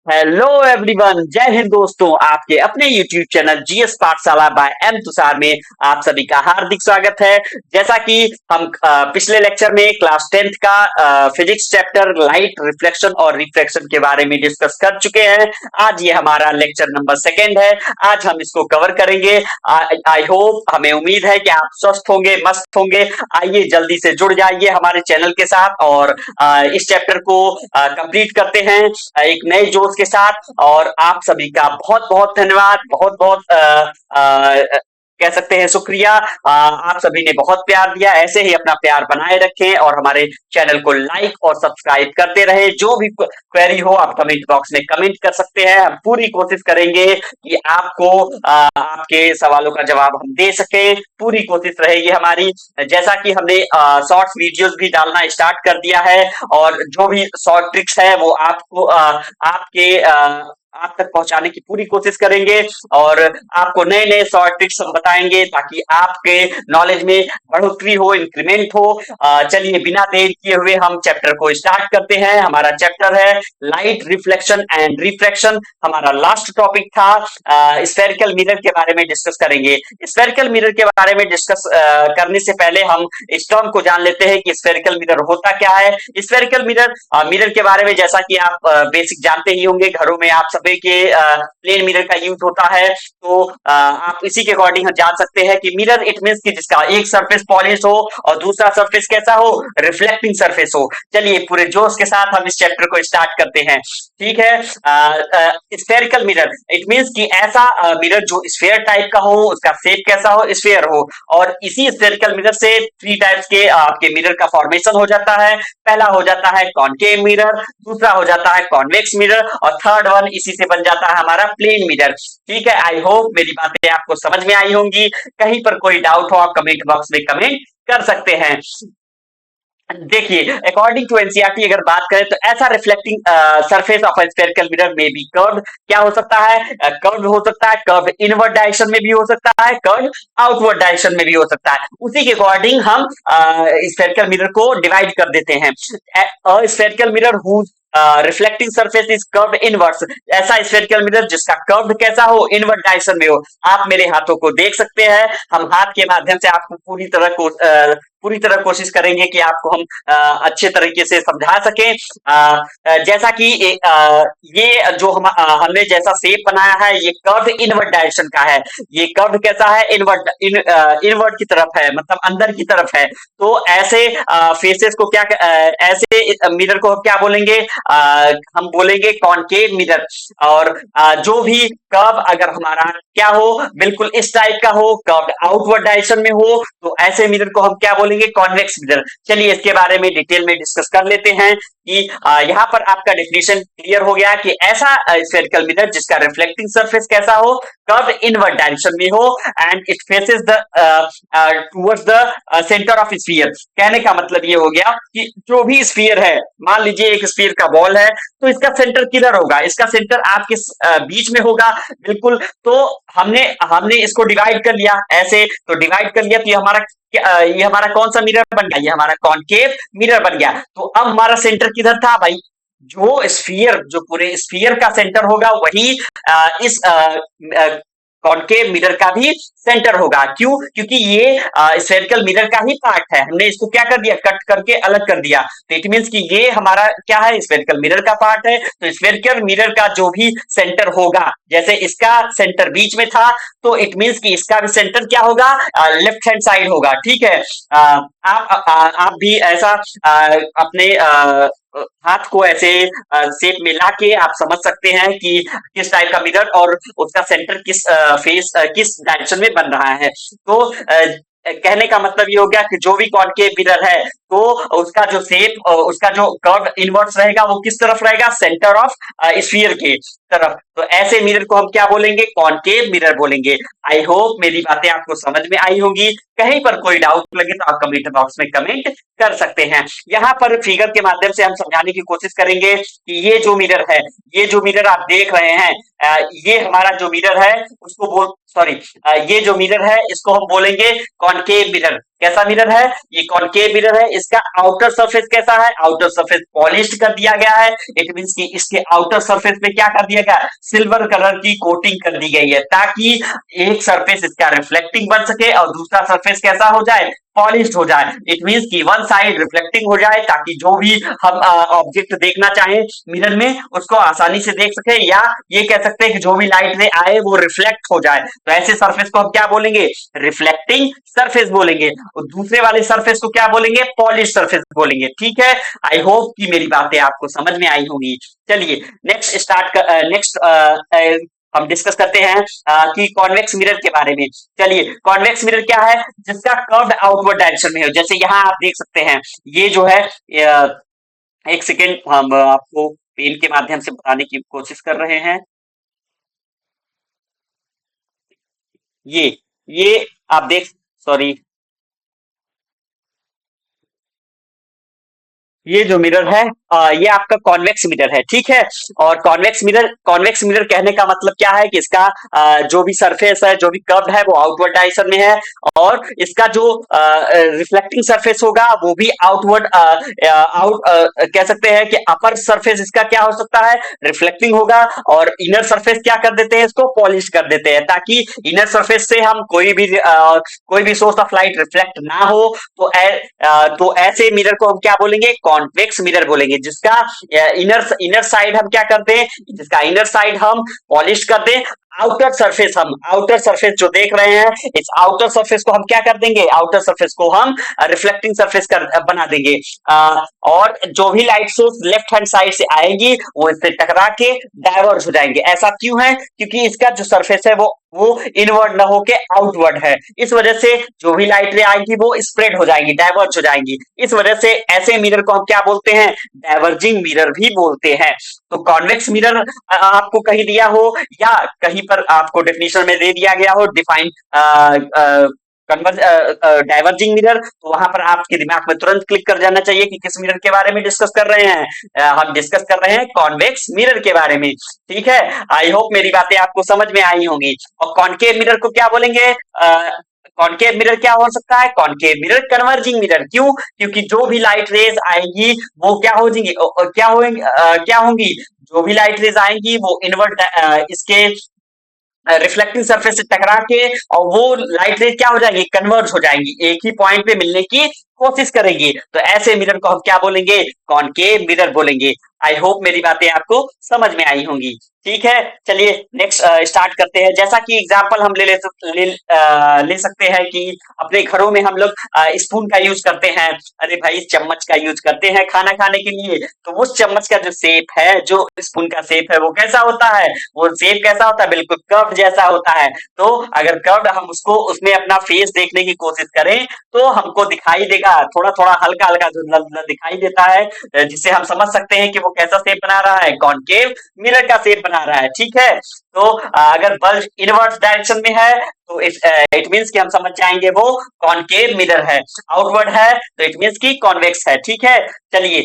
Hello everyone, जय हिंद दोस्तों। आपके अपने यूट्यूब चैनल जीएस पाठशाला बाय एम तुषार में आप सभी का हार्दिक स्वागत है। जैसा कि हम पिछले लेक्चर में क्लास 10th का फिजिक्स चैप्टर लाइट रिफ्लेक्शन और रिफ्रैक्शन के बारे में डिस्कस कर चुके हैं। आज ये हमारा लेक्चर नंबर सेकेंड है। आज हम इसको कवर करेंगे। आई होप, हमें उम्मीद है कि आप स्वस्थ होंगे, मस्त होंगे। आइए जल्दी से जुड़ जाइए हमारे चैनल के साथ और इस चैप्टर को कंप्लीट करते हैं एक नए जोश के साथ। और आप सभी का बहुत बहुत धन्यवाद, बहुत बहुत कह सकते हैं शुक्रिया। आप सभी ने बहुत प्यार दिया, ऐसे ही अपना प्यार बनाए रखें और हमारे चैनल को लाइक और सब्सक्राइब करते रहे। जो भी क्वेरी हो आप कमेंट बॉक्स में कमेंट कर सकते हैं। हम पूरी कोशिश करेंगे कि आपको आपके सवालों का जवाब हम दे सकें, पूरी कोशिश रहेगी हमारी। जैसा कि हमने शॉर्ट्स वीडियोस भी डालना स्टार्ट कर दिया है और जो भी शॉर्ट ट्रिक्स है वो आपको आपके आप तक पहुंचाने की पूरी कोशिश करेंगे और आपको नए नए शॉर्ट ट्रिक्स हम बताएंगे ताकि आपके नॉलेज में बढ़ोतरी हो, इंक्रीमेंट हो। चलिए बिना देर किए हुए हम चैप्टर को स्टार्ट करते हैं। हमारा चैप्टर है लाइट रिफ्लेक्शन एंड रिफ्रैक्शन। हमारा लास्ट टॉपिक था स्फेरिकल मिरर के बारे में डिस्कस करेंगे। स्फेरिकल मिरर के बारे में डिस्कस करने से पहले हम इस टर्म को जान लेते हैं कि स्फेरिकल मिरर होता क्या है। स्फेरिकल मिरर मिरर के बारे में जैसा कि आप बेसिक जानते ही होंगे, घरों में आप सभी के प्लेन मिरर का यूज होता है। तो आप इसी के अकॉर्डिंग जान सकते हैं कि मिरर इट मींस कि जिसका एक सरफेस पॉलिश हो और दूसरा सरफेस कैसा हो, रिफ्लेक्टिंग सरफेस हो। चलिए पूरे जोश के साथ हम इस चैप्टर को स्टार्ट करते हैं। ठीक है। स्फेरिकल मिरर इट मींस कि ऐसा मिरर जो स्फेयर टाइप का हो, उसका शेप कैसा हो, स्फेयर हो। और इसी स्फेरिकल मिरर से थ्री टाइप्स के आपके मिरर का फॉर्मेशन हो जाता है। पहला हो जाता है कॉनकेव मिरर, दूसरा हो जाता है कॉन्वेक्स मिरर और थर्ड वन इसी से बन जाता है हमारा प्लेन मिरर। ठीक है। आई होप मेरी बातें आपको समझ में आई होंगी। कहीं पर कोई डाउट हो आप कमेंट बॉक्स में कमेंट कर सकते हैं। देखिए, अकॉर्डिंग टू एनसीईआरटी अगर बात करें तो ऐसा reflecting surface of spherical mirror में बी कर्व क्या हो सकता है, कर्व हो सकता है। कर्व इनवर्ड डायरेक्शन में भी हो सकता है, कर्व आउटवर्ड डायरेक्शन में भी हो सकता है। उसी के अकॉर्डिंग हम स्फेरिकल मिरर को डिवाइड कर देते हैं। Spherical mirror who reflecting surface is curve inverse, ऐसा स्फेरिकल मिरर जिसका कर्व कैसा हो, इनवर्ड डायरेक्शन में हो। आप मेरे हाथों को देख सकते हैं। हम हाथ के माध्यम से आपको पूरी तरह कोशिश करेंगे कि आपको हम अच्छे तरीके से समझा सकें। जैसा कि ये जो हमने जैसा शेप बनाया है ये कर्व इनवर्ड डायरेक्शन का है। ये कर्व कैसा है, इनवर्ड की तरफ है, मतलब अंदर की तरफ है। तो ऐसे फेसेस को ऐसे मिरर को हम क्या बोलेंगे, हम बोलेंगे कॉनकेव मिरर। और जो भी कर्व अगर हमारा क्या हो, बिल्कुल इस टाइप का हो, कर्व आउटवर्ड डायरेक्शन में हो, तो ऐसे मिरर को हम क्या बोलेंगे, कॉन्वेक्स मिरर। चलिए इसके बारे में डिटेल में डिस्कस कर लेते हैं कि यहाँ पर आपका डेफिनेशन क्लियर हो गया कि ऐसा स्फेरिकल मिरर जिसका रिफ्लेक्टिंग सरफेस कैसा हो, कर्व इनवर्ड डायरेक्शन में हो and it faces the towards the centre of sphere. कहने का मतलब ये हो गया कि जो भी स्फीयर है, मान लीजिए एक स्फीयर का बॉल है, तो इसका सेंटर किधर होगा, इसका सेंटर आपके बीच में होगा। बिल्कुल। तो हमने हमने इसको डिवाइड कर लिया ऐसे, तो डिवाइड कर लिया तो ये हमारा कौन सा मिरर बन गया, ये हमारा कॉनकेव मिरर बन गया। तो अब हमारा सेंटर किधर था भाई, जो पूरे स्फीयर का सेंटर होगा वही इस कॉनकेव मिरर का भी सेंटर होगा। क्यों? क्योंकि ये स्फेरिकल मिरर का ही पार्ट है। हमने इसको क्या कर दिया, कट करके अलग कर दिया। तो इट मींस कि ये हमारा क्या है, स्फेरिकल मिरर का पार्ट है। तो स्फेरिकल मिरर का जो भी सेंटर होगा, जैसे इसका सेंटर बीच में था, तो इट मींस कि इसका भी सेंटर क्या होगा, लेफ्ट हैंड साइड होगा। ठीक है। आप भी ऐसा अपने हाथ को ऐसे शेप में लाके आप समझ सकते हैं कि किस टाइप का मिरर और उसका सेंटर किस डायरेक्शन में बन रहा है। तो कहने का मतलब ये हो गया कि जो भी कॉनकेव मिरर है तो उसका जो शेप, उसका जो कर्व इनवर्स रहेगा वो किस तरफ रहेगा, सेंटर ऑफ स्फीयर के तरफ। तो ऐसे मिरर को हम क्या बोलेंगे, कॉनकेव मिरर बोलेंगे। आई होप मेरी बातें आपको समझ में आई होंगी। कहीं पर कोई डाउट लगे तो आप कमेंट बॉक्स में कमेंट कर सकते हैं। यहाँ पर फिगर के माध्यम से हम समझाने की कोशिश करेंगे कि ये जो मिरर है, ये जो मिरर आप देख रहे हैं, ये हमारा जो मिरर है उसको ये जो मिरर है इसको हम बोलेंगे कॉनकेव मिरर। कैसा मिरर है? ये कॉनकेव मिरर है। इसका आउटर सरफेस कैसा है? आउटर सरफेस पॉलिश्ड कर दिया गया है। इट मींस कि इसके आउटर सरफेस पे क्या कर दिया गया? सिल्वर कलर की कोटिंग कर दी गई है, ताकि एक सरफेस इसका रिफ्लेक्टिंग बन सके और दूसरा सरफेस कैसा हो जाए? पॉलिश्ड हो जाए। इट मींस कि वन साइड रिफ्लेक्टिंग हो जाए, ताकि जो भी हम ऑब्जेक्ट देखना चाहें मिरर में उसको आसानी से देख सके, या ये कह सकते हैं कि जो भी लाइट रे आए वो रिफ्लेक्ट हो जाए। तो ऐसे सरफेस को हम क्या बोलेंगे? रिफ्लेक्टिंग सरफेस बोलेंगे। और दूसरे वाले सरफेस को क्या बोलेंगे? पॉलिश सरफेस बोलेंगे। ठीक है, आई होप कि मेरी बातें आपको समझ में आई होंगी। चलिए नेक्स्ट हम डिस्कस करते हैं कि कॉन्वेक्स मिरर के बारे में। चलिए, कॉन्वेक्स मिरर क्या है? जिसका कर्व्ड आउटवर्ड डायरेक्शन में हो। जैसे यहाँ आप देख सकते हैं, ये जो है एक सेकेंड, हम आपको पेन के माध्यम से बताने की कोशिश कर रहे हैं। ये ये आप देख, सॉरी, ये जो मिरर है ये आपका कॉन्वेक्स मिरर है। ठीक है, और कॉन्वेक्स मिरर कहने का मतलब क्या है कि इसका जो भी सरफेस है, जो भी कर्व है, वो आउटवर्ड डायरेक्शन में है, और इसका जो रिफ्लेक्टिंग सरफेस होगा वो भी आउटवर्ड आउट कह सकते हैं कि अपर सरफेस इसका क्या हो सकता है? रिफ्लेक्टिंग होगा। और इनर सरफेस क्या कर देते हैं? इसको पॉलिश कर देते हैं, ताकि इनर सरफेस से हम कोई भी सोर्स ऑफ लाइट रिफ्लेक्ट ना हो। तो ऐसे मिरर को हम क्या बोलेंगे? कॉन्वेक्स मिरर बोलेंगे। जिसका इनर साइड हम क्या करते हैं? जिसका इनर साइड हम पॉलिश कर दें, आउटर सरफेस जो देख रहे हैं, इस आउटर सरफेस को हम क्या कर देंगे? आउटर सरफेस को हम रिफ्लेक्टिंग सरफेस कर बना देंगे। और जो भी light source left hand side से आएंगी वो इससे टकरा के डाइवर्ज हो जाएंगे। ऐसा क्यों है? क्योंकि इसका जो सरफेस है वो इनवर्ड ना होके आउटवर्ड है। इस वजह से जो भी लाइट रे आएगी वो स्प्रेड हो जाएंगी, डाइवर्ज हो जाएंगी। इस वजह से ऐसे मिरर को हम क्या बोलते हैं? डाइवर्जिंग मिरर भी बोलते हैं। तो कॉन्वेक्स मिरर आपको कहीं दिया हो, या कहीं पर आपको डेफिनेशन में दे दिया गया हो डिफाइन डाइवर्जिंग मिरर, तो वहां पर आपके दिमाग में तुरंत क्लिक कर जाना चाहिए कि किस मिरर के बारे में डिस्कस कर रहे हैं। हम डिस्कस कर रहे हैं कॉन्वेक्स मिरर के बारे में। ठीक है, आई होप मेरी बातें आपको समझ में आई होंगी। और कॉनकेव मिरर को क्या बोलेंगे? कॉनकेव मिरर क्या हो सकता है? Concave mirror converging mirror. क्यों? क्योंकि जो भी लाइट रेज आएगी वो क्या हो जाएंगी, क्या होंगी? जो भी लाइट रेज आएंगी वो इनवर्ट इसके रिफ्लेक्टिंग सरफेस से टकरा के, और वो लाइट रेज क्या हो जाएंगी? कन्वर्ज हो जाएंगी, एक ही पॉइंट पे मिलने की कोशिश करेंगी। तो ऐसे मिरर को हम क्या बोलेंगे? कॉनकेव मिरर बोलेंगे। आई होप मेरी बातें आपको समझ में आई होंगी। ठीक है, चलिए नेक्स्ट स्टार्ट करते हैं। जैसा कि एग्जांपल हम ले सकते हैं कि अपने घरों में हम लोग स्पून का यूज करते हैं। अरे भाई, चम्मच का यूज करते हैं खाना खाने के लिए। तो उस चम्मच का जो शेप है, जो स्पून का शेप है, वो कैसा होता है? वो शेप कैसा होता है? बिल्कुल कर्व जैसा होता है। तो अगर कर्व हम उसको उसमें अपना फेस देखने की कोशिश करें तो हमको दिखाई देगा, थोड़ा थोड़ा हल्का हल्का धुंधला धुंधला दिखाई देता है, जिससे हम समझ सकते हैं कि वो कैसा शेप बना रहा है? कॉनकेव मिरर का शेप बना रहा है। ठीक है, तो अगर बल्ब इनवर्स डायरेक्शन में है तो इट मींस कि हम समझ जाएंगे वो कॉनकेव मिरर है। आउटवर्ड है तो इट मींस कि कॉन्वेक्स है। ठीक है, चलिए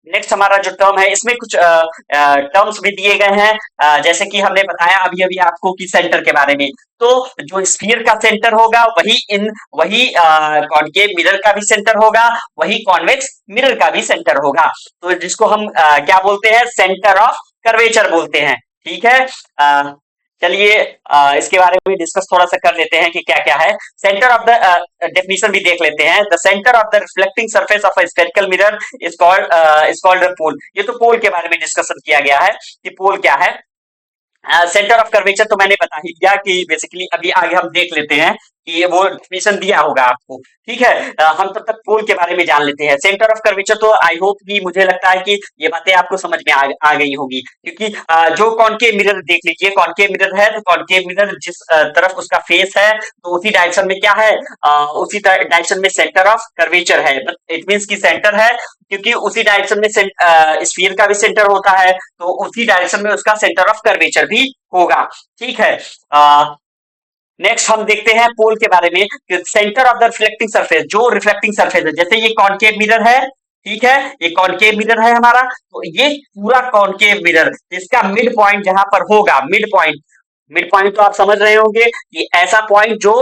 नेक्स्ट हमारा जो टर्म है, इसमें कुछ टर्म्स भी दिए गए हैं। जैसे कि हमने बताया अभी अभी आपको कि सेंटर के बारे में। तो जो स्फीयर का सेंटर होगा वही कॉनकेव मिरर का भी सेंटर होगा, वही कॉन्वेक्स मिरर का भी सेंटर होगा। तो जिसको हम क्या बोलते हैं? सेंटर ऑफ कर्वेचर बोलते हैं। ठीक है, चलिए इसके बारे में डिस्कस थोड़ा सा कर लेते हैं कि क्या क्या है। सेंटर ऑफ द डेफिनेशन भी देख लेते हैं। The centre of the reflecting surface of a spherical mirror is called pole. ये तो पोल के बारे में डिस्कशन किया गया है कि पोल क्या है। सेंटर ऑफ कर्वेचर तो मैंने बता ही दिया कि बेसिकली अभी आगे हम देख लेते हैं कि वो डेफिनेशन दिया होगा आपको। ठीक है, हम तब तक पोल के बारे में जान लेते हैं। सेंटर ऑफ कर्वेचर तो आई होप कि मुझे लगता है कि ये बातें आपको समझ में आ गई होगी, क्योंकि जो कॉनकेव मिरर देख लीजिए, कॉनकेव मिरर है तो कॉनकेव मिरर जिस तरफ उसका फेस है तो उसी डायरेक्शन में क्या है? उसी डायरेक्शन में सेंटर ऑफ कर्वेचर है। इट मींस की सेंटर है, क्योंकि उसी डायरेक्शन में स्फीयर का भी सेंटर होता है, तो उसी डायरेक्शन में उसका सेंटर ऑफ कर्वेचर भी होगा। ठीक है, नेक्स्ट हम देखते हैं पोल के बारे में। Centre of the reflecting surface, जो रिफ्लेक्टिंग सरफेस है, जैसे ये कॉनकेव मिरर है, ठीक है, ये कॉनकेव मिरर है हमारा, तो ये पूरा कॉनकेव मिरर, इसका मिड पॉइंट जहां पर होगा, मिड पॉइंट तो आप समझ रहे होंगे कि ऐसा पॉइंट जो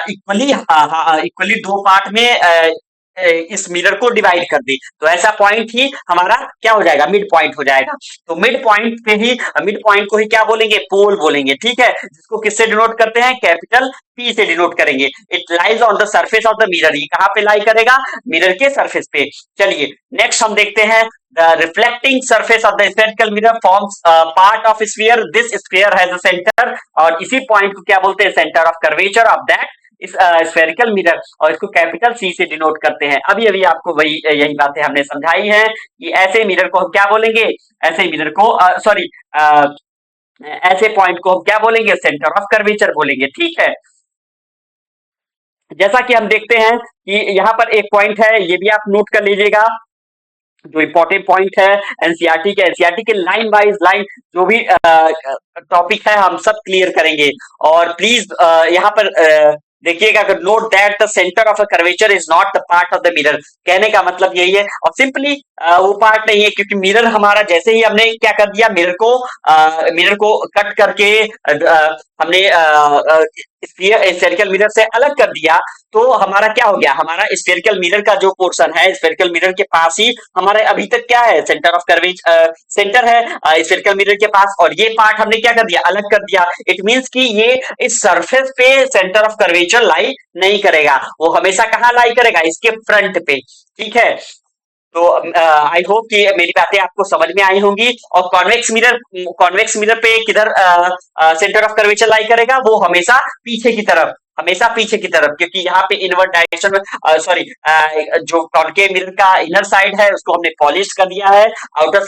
इक्वली इक्वली दो पार्ट में इस मिरर को डिवाइड कर दे, तो ऐसा पॉइंट ही हमारा क्या हो जाएगा, मिड पॉइंट हो जाएगा। तो मिड पॉइंट पे ही, मिड पॉइंट को ही क्या बोलेंगे, पोल बोलेंगे, ठीक है, जिसको किससे डिनोट करते हैं, कैपिटल पी से डिनोट करेंगे। It lies on the surface of the mirror, ये कहां पे लाई करेगा, मिरर के सरफेस पे। चलिए नेक्स्ट हम देखते हैं, the reflecting surface of the spherical mirror forms part of sphere, this sphere has a centre, और इसी पॉइंट को क्या बोलते हैं, centre of curvature of that इस स्फेरिकल मिरर, और इसको कैपिटल सी से डिनोट करते हैं। अभी अभी आपको वही यही बातें हमने समझाई हैं कि ऐसे मिरर को हम क्या बोलेंगे, ऐसे मिरर को सॉरी ऐसे पॉइंट को हम क्या बोलेंगे, सेंटर ऑफ कर्वेचर बोलेंगे, ठीक है। जैसा कि हम देखते हैं कि यहाँ पर एक पॉइंट है, ये भी आप नोट कर लीजिएगा, जो इंपॉर्टेंट पॉइंट है एनसीईआरटी के लाइन वाइज लाइन जो भी टॉपिक है हम सब क्लियर करेंगे। और प्लीज यहाँ पर देखिएगा, note that the centre of a curvature is not the part of the mirror, कहने का मतलब यही है, और सिंपली वो पार्ट नहीं है, क्योंकि मिरर हमारा जैसे ही हमने क्या कर दिया, मिरर को कट करके हमने स्फेरिकल मिरर से अलग कर दिया, तो हमारा क्या हो गया, हमारा स्फेरिकल मिरर का जो पोर्शन है, स्फेरिकल मिरर के पास ही हमारे अभी तक क्या है, सेंटर ऑफ कर्वेज सेंटर है स्फेरिकल मिरर के पास, और ये पार्ट हमने क्या कर दिया, अलग कर दिया। इट मींस कि ये इस सरफेस पे सेंटर ऑफ कर्वेचर लाई नहीं करेगा, वो हमेशा कहाँ लाई करेगा, इसके फ्रंट पे, ठीक है। तो आई होप कि मेरी बातें आपको समझ में आई होंगी। और कॉन्वेक्स मिरर पे किधर सेंटर ऑफ कर्वेचर लाई करेगा, वो हमेशा पीछे की तरफ, हमेशा पीछे की तरफ, क्योंकि यहाँ पे इनवर्ट डायरेक्शन में सॉरी जो कॉन्केव मिरर का इनर साइड है उसको हमने पॉलिश कर दिया है, आउटर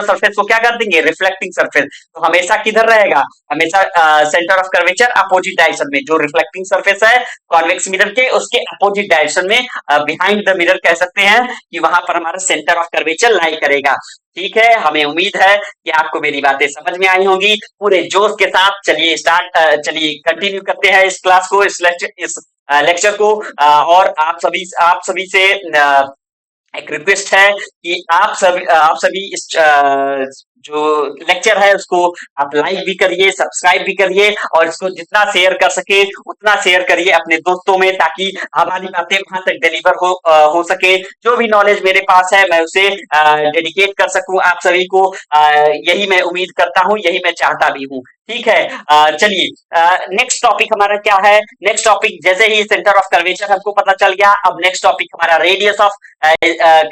सरफेस को क्या कर देंगे, रिफ्लेक्टिंग सरफेस, तो हमेशा किधर रहेगा, हमेशा centre of curvature opposite direction में, जो रिफ्लेक्टिंग सरफेस है कॉन्वेक्स मिरर के, उसके अपोजिट डायरेक्शन में बिहाइंड द मिरर कह सकते हैं कि वहां पर हमारा सेंटर ऑफ कर्वेचर लाई करेगा, ठीक है। हमें उम्मीद है कि आपको मेरी बातें समझ में आई होंगी। पूरे जोश के साथ चलिए कंटिन्यू करते हैं इस क्लास को, इस लेक्चर को, और आप सभी से एक रिक्वेस्ट है कि आप सभी इस जो लेक्चर है उसको आप लाइक भी करिए, सब्सक्राइब भी करिए, और इसको जितना शेयर कर सके उतना शेयर करिए अपने दोस्तों में, ताकि हमारी बातें वहां तक डिलीवर हो सके। जो भी नॉलेज मेरे पास है मैं उसे डेडिकेट कर सकूं आप सभी को, यही मैं उम्मीद करता हूं, यही मैं चाहता भी हूं, ठीक है। चलिए नेक्स्ट टॉपिक हमारा क्या है, नेक्स्ट टॉपिक, जैसे ही सेंटर ऑफ कर्वेचर हमको पता चल गया, अब नेक्स्ट टॉपिक हमारा रेडियस ऑफ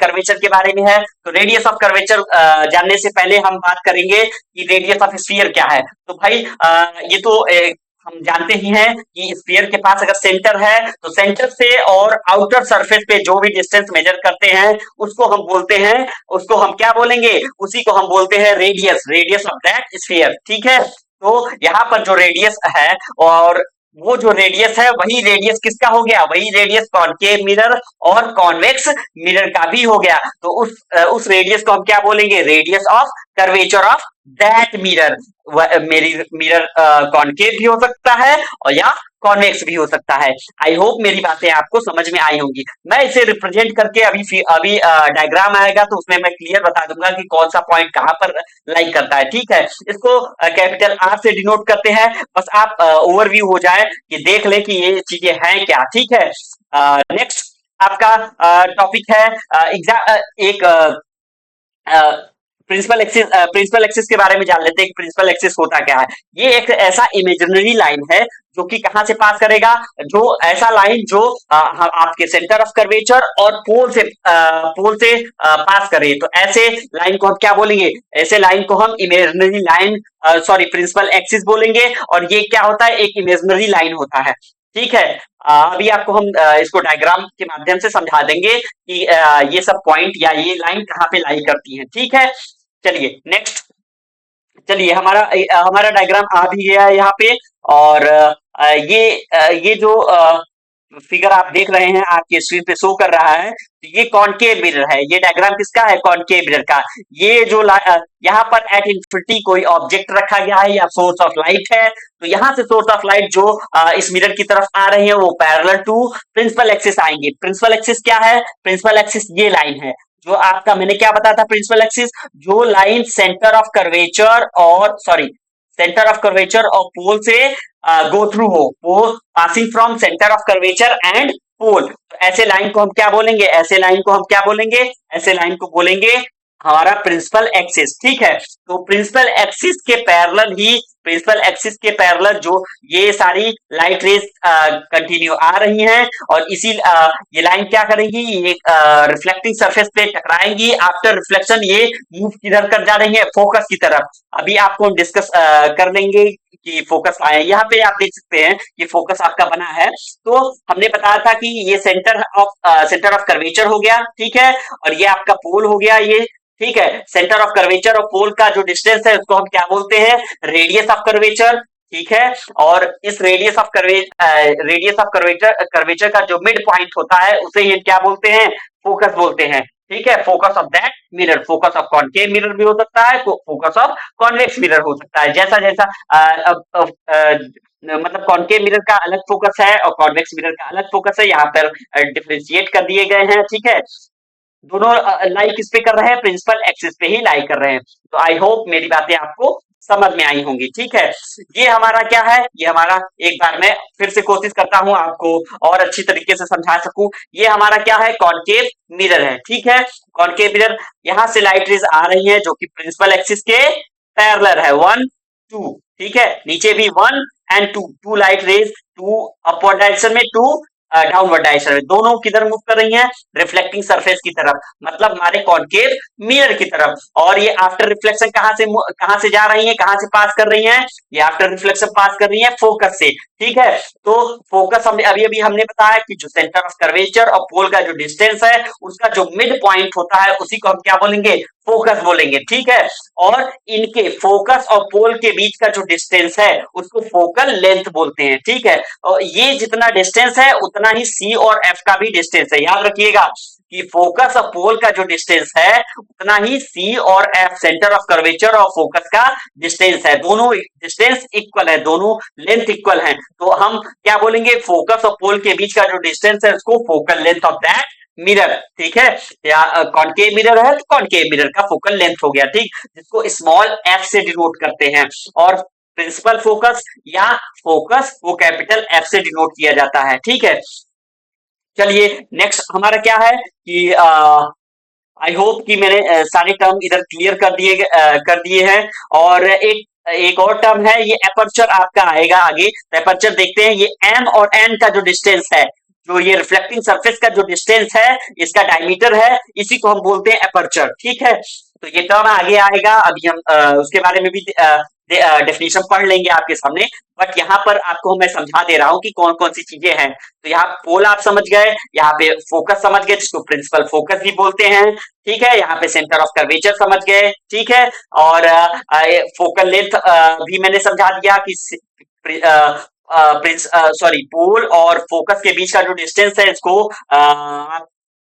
कर्वेचर के बारे में है। तो रेडियस ऑफ कर्वेचर जानने से पहले हम बात करेंगे कि रेडियस ऑफ स्फीयर क्या है। तो भाई ये तो हम जानते ही हैं कि स्फीयर के पास अगर सेंटर है, तो सेंटर से और आउटर सरफेस पे जो भी डिस्टेंस मेजर करते हैं उसको हम बोलते हैं, उसको हम क्या बोलेंगे, उसी को हम बोलते हैं रेडियस ऑफ दैट स्फीयर, ठीक है। तो यहाँ पर जो रेडियस है, और वो जो रेडियस है वही रेडियस किसका हो गया, वही रेडियस कॉनकेव मिरर और कॉन्वेक्स मिरर का भी हो गया। तो उस रेडियस को हम क्या बोलेंगे, radius of curvature of that mirror. मेरी मिरर कॉनकेव भी हो सकता है और या कॉन्वेक्स भी हो सकता है। आई होप मेरी बातें आपको समझ में आई होंगी। मैं इसे रिप्रेजेंट करके अभी डायग्राम आएगा तो उसमें मैं क्लियर बता दूंगा कि कौन सा पॉइंट कहां पर लाइक करता है, ठीक है। इसको कैपिटल आर से डिनोट करते हैं, बस आप ओवरव्यू हो जाए कि देख ले कि ये चीजें हैं क्या, ठीक है। नेक्स्ट आपका टॉपिक है एक प्रिंसिपल एक्सिस के बारे में जान लेते हैं। प्रिंसिपल एक्सिस होता क्या है, ये एक ऐसा इमेजिनरी लाइन है जो कि कहां से पास करेगा, जो ऐसा लाइन जो आपके सेंटर ऑफ कर्वेचर और पोल से पास करे, तो ऐसे लाइन को हम क्या बोलेंगे, ऐसे लाइन को हम imaginary line sorry principal axis बोलेंगे। और ये क्या होता है, एक इमेजिनरी लाइन होता है, ठीक है। अभी आपको हम इसको डायग्राम के माध्यम से समझा देंगे कि ये सब पॉइंट या ये लाइन कहाँ पे लाई करती है, ठीक है। चलिए नेक्स्ट, चलिए हमारा डायग्राम आ भी गया है यहाँ पे। और ये जो फिगर आप देख रहे हैं आपके स्क्रीन पे शो कर रहा है, तो ये कॉनकेव मिरर है। ये डायग्राम किसका है, कॉनकेव मिरर का। ये जो यहाँ पर एट इंफिनिटी कोई ऑब्जेक्ट रखा गया है या सोर्स ऑफ लाइट है, तो यहाँ से सोर्स ऑफ लाइट जो इस मिरर की तरफ आ रहे हैं वो पैरेलल टू प्रिंसिपल एक्सिस आएंगे। प्रिंसिपल एक्सिस क्या है, प्रिंसिपल एक्सिस ये लाइन है जो आपका, मैंने क्या बताया था, प्रिंसिपल एक्सिस जो लाइन सेंटर ऑफ कर्वेचर और सॉरी सेंटर ऑफ कर्वेचर और पोल से गो थ्रू हो, वो passing from centre of curvature and pole. तो ऐसे लाइन को हम क्या बोलेंगे, ऐसे लाइन को हम क्या बोलेंगे, ऐसे लाइन को बोलेंगे हमारा प्रिंसिपल एक्सिस। ठीक है, तो प्रिंसिपल एक्सिस के पैरेलल जो ये सारी लाइट रेज कंटिन्यू आ रही हैं, और ये लाइन क्या करेंगी, ये रिफ्लेक्टिंग सरफेस पे टकराएंगी। आफ्टर रिफ्लेक्शन ये मूव किधर कर जा रही है, फोकस की तरफ। अभी आपको हम डिस्कस कर लेंगे कि फोकस आए। यहाँ पे आप देख सकते हैं ये फोकस आपका बना है। तो हमने बताया था कि ये सेंटर ऑफ कर्वेचर हो गया, ठीक है, और ये आपका पोल हो गया ये। ठीक है, सेंटर ऑफ कर्वेचर और पोल का जो डिस्टेंस है उसको हम क्या बोलते हैं, रेडियस ऑफ कर्वेचर। ठीक है, और इस रेडियस ऑफ कर्वेचर का जो मिड पॉइंट होता है उसे ही क्या बोलते हैं, फोकस बोलते हैं। ठीक है, focus of that mirror, focus of concave mirror भी हो सकता है, फोकस ऑफ कॉन्वेक्स मिरर हो सकता है। जैसा जैसा मतलब कॉनकेव मिरर का अलग फोकस है और कॉन्वेक्स मिरर का अलग फोकस है, यहाँ पर डिफरेंशिएट कर दिए गए हैं। ठीक है, दोनों लाई किस पे कर रहे हैं, प्रिंसिपल एक्सिस पे ही लाई कर रहे हैं। तो आई होप मेरी बातें आपको समझ में आई होंगी। ठीक है, ये हमारा क्या है, ये हमारा, एक बार मैं फिर से कोशिश करता हूं आपको और अच्छी तरीके से समझा सकूं। ये हमारा क्या है, कॉनकेव मिरर है। ठीक है, कॉनकेव मिरर, यहां से लाइट रेज आ रही है जो कि प्रिंसिपल एक्सिस के पैरेलल है, 1 2। ठीक है, नीचे भी 1 और 2, two light rays, two upward direction में, टू डाउनवर्ड डायरेक्शन में, दोनों किधर मूव कर रही हैं, रिफ्लेक्टिंग सरफेस की तरफ, मतलब हमारे कॉनकेव मिरर की तरफ। और ये आफ्टर रिफ्लेक्शन कहां से जा रही है, कहां से पास कर रही हैं, ये आफ्टर रिफ्लेक्शन पास कर रही है फोकस से। ठीक है, तो फोकस हमने अभी अभी हमने बताया कि जो सेंटर ऑफ कर्वेचर और पोल का जो डिस्टेंस है उसका जो मिड पॉइंट होता है उसी को हम क्या बोलेंगे, फोकस बोलेंगे। ठीक है, और इनके फोकस और पोल के बीच का जो डिस्टेंस है उसको फोकल लेंथ बोलते हैं। ठीक है, और ये जितना डिस्टेंस है उतना ही सी और एफ का भी डिस्टेंस है। याद रखिएगा कि फोकस और पोल का जो डिस्टेंस है उतना ही सी और एफ, सेंटर ऑफ कर्वेचर और फोकस का डिस्टेंस है। दोनों डिस्टेंस इक्वल है, दोनों लेंथ इक्वल है। तो हम क्या बोलेंगे, फोकस और पोल के बीच का जो डिस्टेंस है उसको focal length of that mirror. ठीक है, या कॉनकेव मिरर है तो कॉनकेव मिरर का फोकल लेंथ हो गया। ठीक, जिसको स्मॉल एफ से डिनोट करते हैं, और प्रिंसिपल फोकस या फोकस वो कैपिटल एफ से डिनोट किया जाता है। ठीक है, चलिए नेक्स्ट हमारा क्या है कि आई होप कि मैंने सारे टर्म इधर क्लियर कर दिए हैं। और एक एक और टर्म है, ये एपर्चर आपका आएगा आगे। तो एपर्चर देखते हैं, ये एम और एन का जो डिस्टेंस है, जो ये रिफ्लेक्टिंग सरफेस का जो डिस्टेंस है, इसका डायमीटर है, इसी को हम बोलते हैं एपर्चर। ठीक है, तो ये टर्म आगे आएगा, अभी हम उसके बारे में भी डेफिनेशन पढ़ लेंगे आपके सामने। बट यहाँ पर आपको मैं समझा दे रहा हूँ कि कौन कौन सी चीजें हैं। तो यहाँ पोल आप समझ गए, यहाँ पे फोकस समझ गए जिसको प्रिंसिपल फोकस भी बोलते हैं। ठीक है, यहाँ पे सेंटर ऑफ कर्वेचर समझ गए। ठीक है, और फोकल लेंथ भी मैंने समझा दिया कि सॉरी, पोल और फोकस के बीच का जो डिस्टेंस है इसको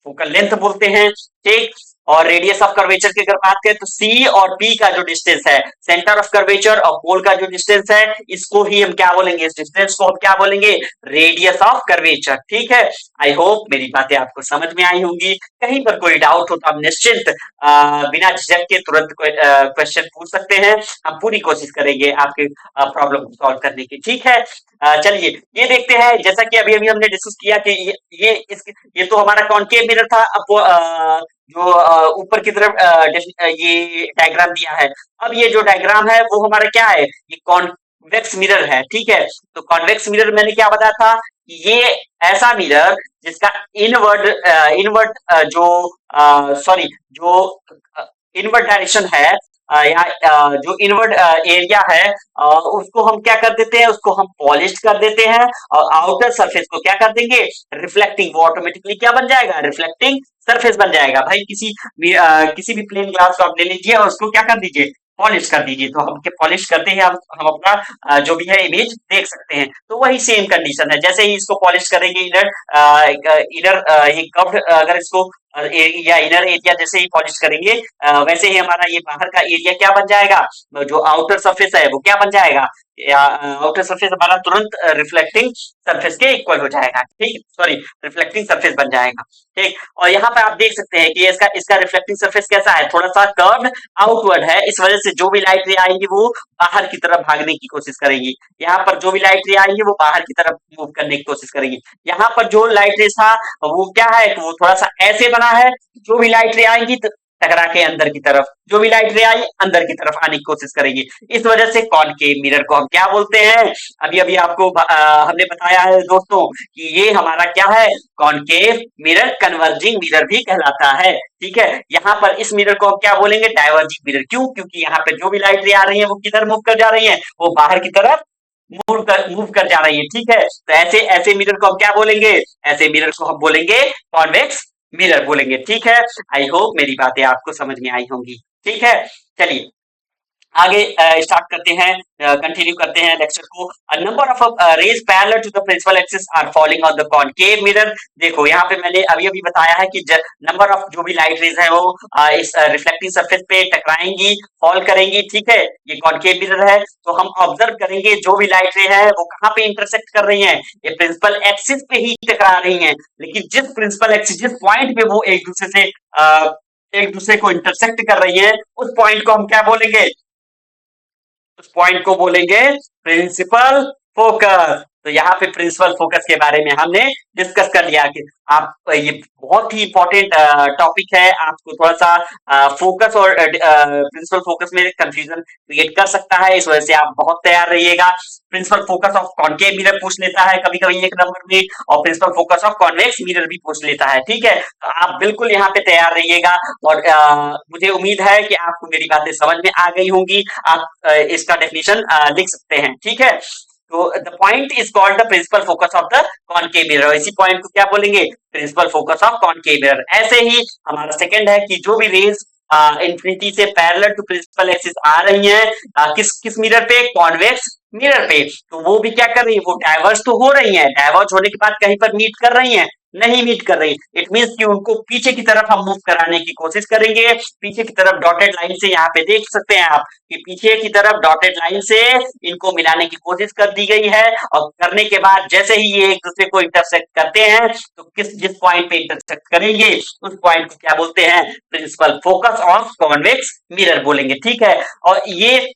फोकल लेंथ बोलते हैं। ठीक, और रेडियस ऑफ कर्वेचर की अगर बात करें तो सी और पी का जो डिस्टेंस है, सेंटर ऑफ कर्वेचर और पोल का जो डिस्टेंस है, इसको ही हम क्या बोलेंगे, इस डिस्टेंस को हम क्या बोलेंगे, रेडियस ऑफ कर्वेचर। ठीक है, आई होप मेरी बातें आपको समझ में आई होंगी। कहीं पर कोई डाउट हो तो आप निश्चिंत बिना झिझक के तुरंत क्वेश्चन पूछ सकते हैं। हम पूरी कोशिश करेंगे आपके प्रॉब्लम को सॉल्व करने की। ठीक है, चलिए ये देखते हैं, जैसा कि अभी अभी हमने डिस्कस किया कि ये तो हमारा कॉनकेव मिरर था। अब जो ऊपर की तरफ ये डायग्राम दिया है, अब ये जो डायग्राम है वो हमारा क्या है, ये कॉन्वेक्स मिरर है। ठीक है, तो कॉन्वेक्स मिरर मैंने क्या बताया था कि ये ऐसा मिरर जिसका इनवर्ट जो सॉरी जो इनवर्ट डायरेक्शन है, यहाँ जो इनवर्ट एरिया है उसको हम क्या कर देते हैं, उसको हम पॉलिश कर देते हैं, और आउटर सरफेस को क्या कर देंगे, रिफ्लेक्टिंग। वो ऑटोमेटिकली क्या बन जाएगा, रिफ्लेक्टिंग सरफेस बन जाएगा। भाई किसी भी प्लेन ग्लास को आप ले लीजिए और उसको क्या कर दीजिए, पॉलिश कर दीजिए। तो हम पॉलिश करते हैं, हम अपना जो भी है इमेज देख सकते हैं। तो वही सेम कंडीशन है, जैसे ही इसको पॉलिश करेंगे इधर ये कर्व्ड, अगर इसको या इनर एरिया जैसे ही पॉलिश करेंगे वैसे ही हमारा ये बाहर का एरिया क्या बन जाएगा, जो आउटर सरफेस है वो क्या बन जाएगा, या आउटर सरफेस हमारा तुरंत रिफ्लेक्टिंग सरफेस के इक्वल हो जाएगा, ठीक, सॉरी, रिफ्लेक्टिंग सरफेस बन जाएगा, ठीक। और यहाँ पे आप देख सकते हैं कि इसका इसका रिफ्लेक्टिंग सरफेस कैसा है, थोड़ा सा कर्व्ड आउटवर्ड है, इस वजह से जो भी लाइट रे आएंगी वो बाहर की तरफ भागने की कोशिश करेंगी। यहाँ पर जो भी लाइट रे आएंगी वो बाहर की तरफ मूव करने की कोशिश करेंगी। यहाँ पर जो लाइट रेस था वो क्या है, वो थोड़ा सा ऐसे बना है, जो भी लाइट रे आएंगी तो टकरा के अंदर की तरफ, जो भी लाइट रे आई अंदर की तरफ आने की कोशिश करेगी। इस वजह से कॉनकेव मिरर को हम क्या बोलते हैं, अभी अभी आपको हमने बताया है दोस्तों कि ये हमारा क्या है, कॉनकेव मिरर, कन्वर्जिंग मिरर भी कहलाता है, ठीक है। यहाँ पर इस मिरर को हम क्या बोलेंगे, डाइवर्जिंग मिरर, क्यों, क्योंकि यहाँ पे जो भी लाइट रे आ रही है वो किधर मूव कर जा रही है, वो बाहर की तरफ मूव कर जा रही है, ठीक है। तो ऐसे ऐसे मिरर को हम क्या बोलेंगे, ऐसे मिरर को हम बोलेंगे कॉन्वेक्स मिरर बोलेंगे, ठीक है। आई होप मेरी बातें आपको समझ में आई होंगी, ठीक है। चलिए आगे स्टार्ट करते हैं, कंटिन्यू करते हैं लेक्चर को। Number of rays parallel to the principal axis are falling on the concave mirror. देखो यहाँ पे मैंने अभी अभी बताया है कि नंबर ऑफ जो भी लाइट रेज है वो इस रिफ्लेक्टिंग सरफेस पे टकराएंगी, फॉल करेंगी, ठीक है। ये कॉनकेव मिरर है, तो हम ऑब्जर्व करेंगे जो भी लाइट रे है वो कहाँ पे इंटरसेक्ट कर रही है, ये प्रिंसिपल एक्सिस पे ही टकरा रही है। लेकिन जिस प्रिंसिपल एक्सिस, जिस पॉइंट पे वो एक दूसरे को इंटरसेक्ट कर रही है, उस पॉइंट को हम क्या बोलेंगे, उस पॉइंट को बोलेंगे प्रिंसिपल फोकस। तो यहाँ पे प्रिंसिपल फोकस के बारे में हमने डिस्कस कर लिया कि आप ये बहुत ही इंपॉर्टेंट टॉपिक है, आपको थोड़ा सा फोकस और प्रिंसिपल फोकस में कंफ्यूजन क्रिएट कर सकता है, इस वजह से आप बहुत तैयार रहिएगा। Principal focus of concave mirror पूछ लेता है कभी कभी एक नंबर में, और principal focus of convex mirror भी पूछ लेता है, ठीक है। तो आप बिल्कुल यहाँ पे तैयार रहिएगा, और मुझे उम्मीद है कि आपको मेरी बातें समझ में आ गई होंगी। आप इसका डेफिनेशन लिख सकते हैं, ठीक है। तो the point is called the principal focus of the concave mirror, इसी पॉइंट को क्या बोलेंगे, principal focus of concave mirror. ऐसे ही हमारा सेकंड है कि जो भी रेज इंफिनिटी से पैरेलल टू प्रिंसिपल एक्सिस आ रही हैं, किस किस मिरर पे, कॉन्वेक्स मिरर पे, तो वो भी क्या कर रही है, वो डाइवर्ज तो हो रही है, डाइवर्ज होने के बाद कहीं पर मीट कर रही हैं, नहीं मीट कर रही। इट मींस कि उनको पीछे की तरफ हम मूव कराने की कोशिश करेंगे, पीछे की तरफ डॉटेड लाइन से, यहाँ पे देख सकते हैं आप कि पीछे की तरफ डॉटेड लाइन से इनको मिलाने की कोशिश कर दी गई है, और करने के बाद जैसे ही ये एक दूसरे को इंटरसेक्ट करते हैं, तो जिस पॉइंट पे इंटरसेक्ट करेंगे उस पॉइंट को क्या बोलते हैं, principal focus of convex mirror बोलेंगे, ठीक है। और ये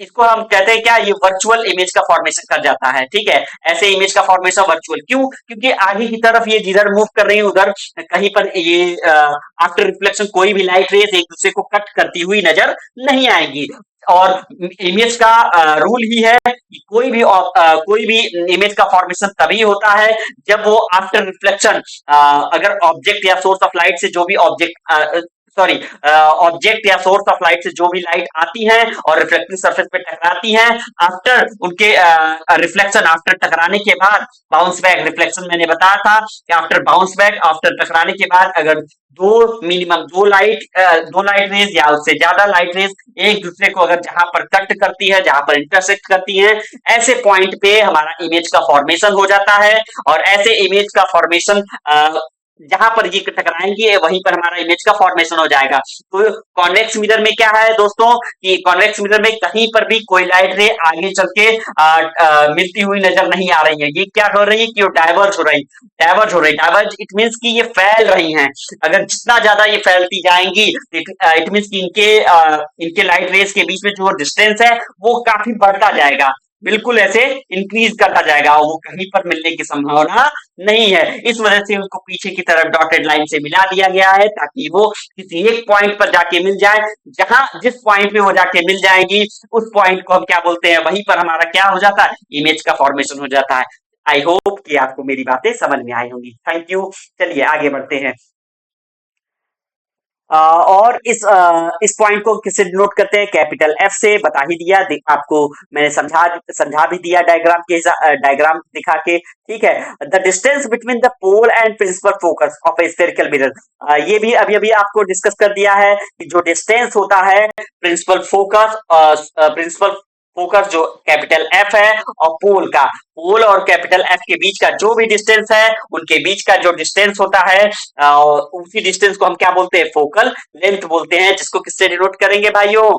इसको हम कहते हैं क्या, ये वर्चुअल इमेज का फॉर्मेशन कर जाता है, ठीक है। ऐसे इमेज का फॉर्मेशन वर्चुअल, क्यों, क्योंकि आगे की तरफ ये जिधर मूव कर रही है उधर कहीं पर ये आफ्टर रिफ्लेक्शन कोई भी लाइट रेज एक दूसरे को कट करती हुई नजर नहीं आएगी। और इमेज का रूल ही है कि कोई भी इमेज का फॉर्मेशन तभी होता है जब वो आफ्टर रिफ्लेक्शन, अगर ऑब्जेक्ट या सोर्स ऑफ लाइट से जो भी ऑब्जेक्ट या सोर्स ऑफ लाइट से जो भी लाइट आती है और रिफ्लेक्टिंग सरफेस पे टकराती हैं, आफ्टर उनके रिफ्लेक्शन, आफ्टर टकराने के बाद बाउंस बैक रिफ्लेक्शन, मैंने बताया था कि आफ्टर बाउंस बैक, आफ्टर टकराने के बाद अगर दो लाइट रेज या उससे ज्यादा लाइट रेज एक दूसरे को अगर जहां पर कट करती है, जहां पर इंटरसेक्ट करती है, ऐसे पॉइंट पे हमारा इमेज का फॉर्मेशन हो जाता है। और ऐसे इमेज का फॉर्मेशन जहां पर ये टकराएंगे वहीं पर हमारा इमेज का फॉर्मेशन हो जाएगा। तो कॉन्वेक्स मिरर में क्या है दोस्तों, कि कॉन्वेक्स मिरर में कहीं पर भी कोई लाइट रे आगे चल के मिलती हुई नजर नहीं आ रही है। ये क्या हो रही है कि वो डाइवर्ज इट मींस कि ये फैल रही हैं। अगर जितना ज्यादा ये फैलती जाएंगी, इट मींस कि इनके लाइट रेस के बीच में जो डिस्टेंस है वो काफी बढ़ता जाएगा, बिल्कुल ऐसे इंक्रीज करता जाएगा, और वो कहीं पर मिलने की संभावना नहीं है। इस वजह से उनको पीछे की तरफ डॉटेड लाइन से मिला दिया गया है, ताकि वो किसी एक पॉइंट पर जाके मिल जाए, जहां जिस पॉइंट पे वो जाके मिल जाएंगी उस पॉइंट को हम क्या बोलते हैं, वहीं पर हमारा क्या हो जाता है, इमेज का फॉर्मेशन हो जाता है। आई होप कि आपको मेरी बातें समझ में आई होंगी। Thank you. चलिए आगे बढ़ते हैं। और इस पॉइंट को किससे डिनोट करते हैं, कैपिटल एफ से, बता ही दिया, आपको मैंने समझा भी दिया डायग्राम दिखा के, ठीक है। The distance between the pole and principal focus of a spherical mirror, ये भी अभी अभी आपको डिस्कस कर दिया है कि जो डिस्टेंस होता है प्रिंसिपल फोकस जो कैपिटल एफ है, और पोल और कैपिटल एफ के बीच का जो भी डिस्टेंस है, उनके बीच का जो डिस्टेंस होता है, उसी डिस्टेंस को हम क्या बोलते हैं, फोकल लेंथ बोलते हैं, जिसको किससे डिनोट करेंगे भाइयों,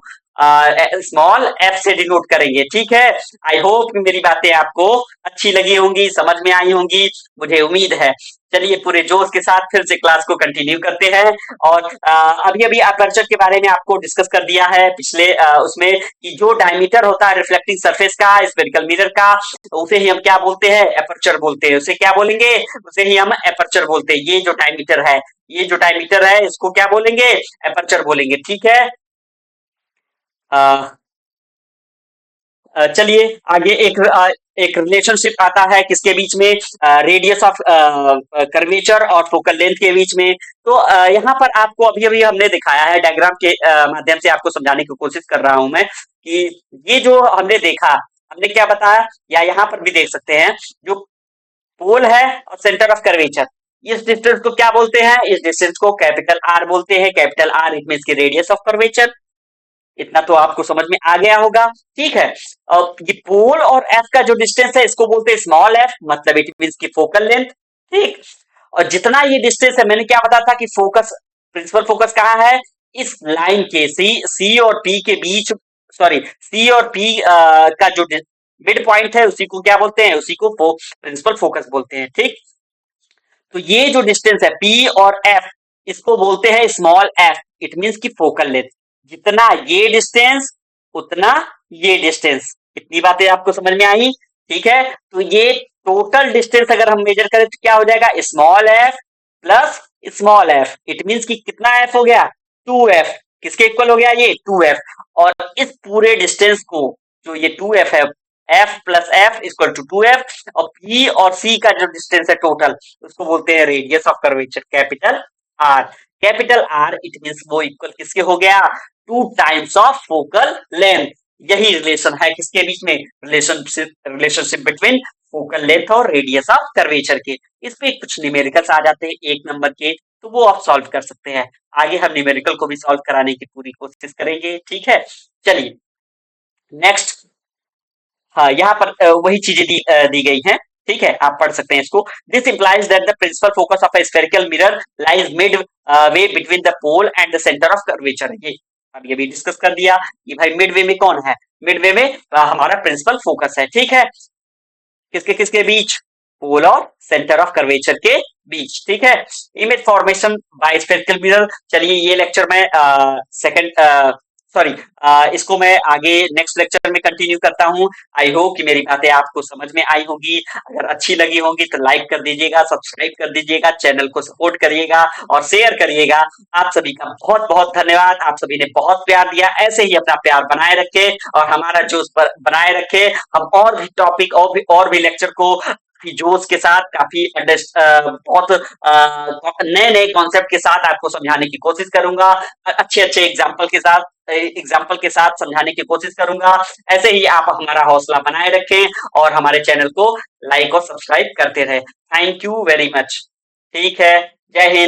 स्मॉल एफ से डिनोट करेंगे। ठीक है, आई होप मेरी बातें आपको अच्छी लगी होंगी, समझ में आई होंगी, मुझे उम्मीद है। चलिए पूरे जोश के साथ फिर से क्लास को कंटिन्यू करते हैं। और अभी अभी अपर्चर के बारे में आपको डिस्कस कर दिया है पिछले उसमें, कि जो डायमीटर होता है रिफ्लेक्टिंग सरफेस का स्फेरिकल मिरर का, उसे ही हम क्या बोलते हैं, एपर्चर बोलते हैं। उसे क्या बोलेंगे, उसे ही हम एपर्चर बोलते हैं। ये जो डायमीटर है, ये जो डायमीटर है, इसको क्या बोलेंगे, एपर्चर बोलेंगे। ठीक है, अ, चलिए आगे एक रिलेशनशिप आता है किसके बीच में, रेडियस ऑफ कर्वेचर और फोकल लेंथ के बीच में। तो यहाँ पर आपको अभी अभी हमने दिखाया है, डायग्राम के माध्यम से आपको समझाने की कोशिश कर रहा हूं मैं, कि ये जो हमने देखा, हमने क्या बताया, या यहाँ पर भी देख सकते हैं, जो पोल है और सेंटर ऑफ कर्वेचर, इस डिस्टेंस को क्या बोलते हैं, इस डिस्टेंस को कैपिटल आर बोलते हैं। कैपिटल आर इट मींस की रेडियस ऑफ कर्वेचर। इतना तो आपको समझ में आ गया होगा। ठीक है, और ये पोल और एफ का जो डिस्टेंस है, इसको बोलते हैं स्मॉल एफ, मतलब इट मींस की फोकल लेंथ। ठीक, और जितना ये डिस्टेंस है, मैंने क्या बताया था कि फोकस, प्रिंसिपल फोकस कहाँ है, इस लाइन के सी और पी के बीच, सॉरी सी और पी का जो मिड पॉइंट है, उसी को क्या बोलते हैं, उसी को प्रिंसिपल फोकस बोलते हैं। ठीक, तो ये जो डिस्टेंस है पी और एफ, इसको बोलते हैं स्मॉल एफ, इट मींस की फोकल लेंथ। जितना ये डिस्टेंस, उतना ये डिस्टेंस। कितनी बातें आपको समझ में आई। ठीक है, तो ये टोटल डिस्टेंस अगर हम मेजर करें तो क्या हो जाएगा, small F plus small F, it means की कितना एफ हो गया, 2f। किसके इक्वल हो गया, ये 2f। और इस पूरे डिस्टेंस को, जो ये 2f है, f plus F equal to 2f, और p और c का जो डिस्टेंस है टोटल, उसको बोलते हैं radius of curvature, capital R. Capital R it means वो इक्वल किसके हो गया, 2 टाइम्स ऑफ फोकल लेंथ। यही रिलेशन है किसके बीच में, रिलेशनशिप बिटवीन फोकल लेंथ और रेडियस ऑफ कर्वेचर के। इस पे कुछ न्यूमेरिकल्स आ जाते हैं 1 नंबर के, तो वो आप सॉल्व कर सकते हैं। आगे हम न्यूमेरिकल को भी सॉल्व कराने की पूरी कोशिश करेंगे। ठीक है, चलिए नेक्स्ट। हाँ, यहाँ पर वही चीजें दी गई हैं। ठीक है, आप पढ़ सकते हैं इसको। This implies that the principal focus of a spherical mirror lies midway between the pole and the centre of curvature. ये भी डिस्कस कर दिया कि भाई मिड वे में कौन है, मिड वे में हमारा प्रिंसिपल फोकस है। ठीक है, किसके किसके बीच, पोल और सेंटर ऑफ कर्वेचर के बीच। ठीक है, image formation by spherical mirror. चलिए ये लेक्चर में सेकंड, सॉरी, इसको मैं आगे नेक्स्ट लेक्चर में कंटिन्यू करता हूं। आई होप कि मेरी बातें आपको समझ में आई होगी। अगर अच्छी लगी होंगी तो लाइक कर दीजिएगा, सब्सक्राइब कर दीजिएगा, चैनल को सपोर्ट करिएगा और शेयर करिएगा। आप सभी का बहुत बहुत धन्यवाद। आप सभी ने बहुत प्यार दिया, ऐसे ही अपना प्यार बनाए रखे और हमारा जोश बनाए रखे। हम और भी टॉपिक और भी लेक्चर को काफी जोश के साथ, काफी बहुत नए नए कॉन्सेप्ट के साथ आपको समझाने की कोशिश करूंगा। अच्छे अच्छे एग्जाम्पल के साथ समझाने की कोशिश करूंगा। ऐसे ही आप हमारा हौसला बनाए रखें और हमारे चैनल को लाइक और सब्सक्राइब करते रहे। Thank you very much. ठीक है, जय हिंद।